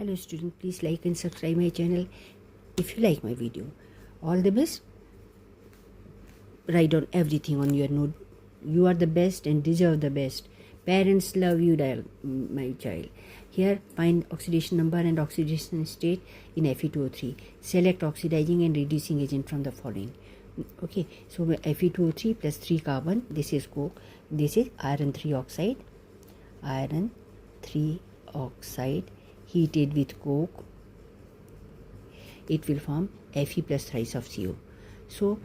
Hello student, please like and subscribe my channel if you like my video. All the best. Write down everything on your note. You are the best and deserve the best. Parents love you, my child. Here, find oxidation number and oxidation state in Fe2O3. Select oxidizing and reducing agent from the following. Okay, so Fe2O3 plus 3 carbon, this is coke, this is iron 3 oxide. Iron 3 oxide heated with coke, it will form Fe plus thrice of CO. So,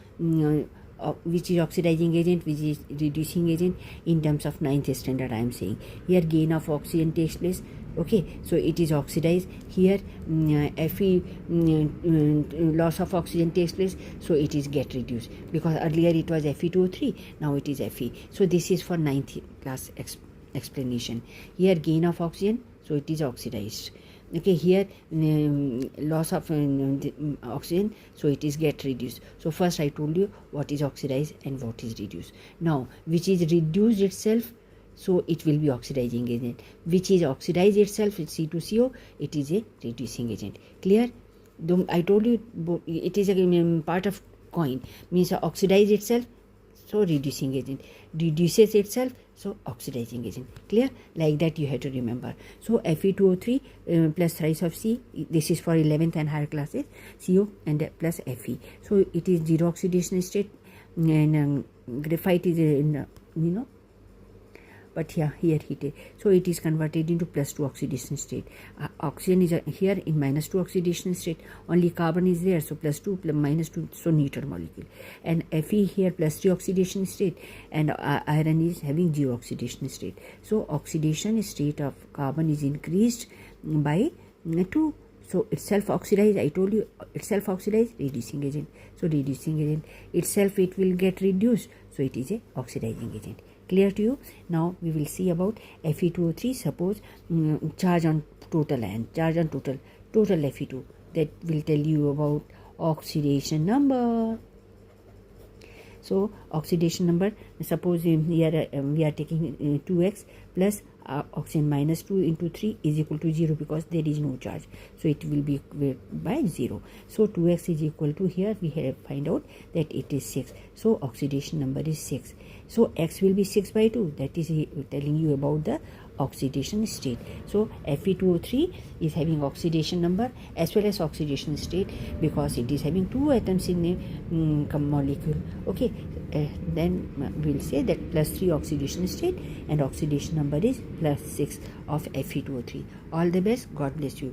which is oxidizing agent, which is reducing agent in terms of 9th standard I am saying. Here gain of oxygen takes place. Okay, so it is oxidized. Here Fe loss of oxygen takes place, so it is get reduced, because earlier it was Fe2O3, now it is Fe. So this is for 9th class explanation. Here gain of oxygen, so it is oxidized. Okay, here loss of oxygen, so it is get reduced. So first I told you what is oxidized and what is reduced. Now which is reduced itself, so it will be oxidizing agent. Which is oxidized itself, it's C2CO, it is a reducing agent. Clear? I told you it is a part of coin, means oxidize itself, so reducing agent, reduces itself, so oxidizing agent. Clear? Like that you have to remember. So Fe2O3 plus thrice of C, this is for 11th and higher classes, CO and plus Fe. So it is zero oxidation state, and graphite is in but here heated, so it is converted into +2 oxidation state. Oxygen is here in -2 oxidation state, only carbon is there, so +2 -2, so neutral molecule. And Fe here +3 oxidation state, and iron is having 0 oxidation state. So oxidation state of carbon is increased by 2. So itself oxidized, I told you, itself oxidized, reducing agent. So reducing agent itself, it will get reduced, so it is a oxidizing agent. Clear to you? Now we will see about Fe2O3. Suppose charge on total and charge on total Fe2, that will tell you about oxidation number. So oxidation number, suppose here we are taking 2x plus oxygen -2 into 3 is equal to 0, because there is no charge, so it will be by 0. So 2x is equal to, here we have find out that it is 6, so oxidation number is 6. So x will be 6 by 2, that is telling you about the oxidation state. So Fe2O3 is having oxidation number as well as oxidation state, because it is having 2 atoms in a molecule. Okay, then we'll say that +3 oxidation state, and oxidation number is +6 of Fe2O3. All the best. God bless you.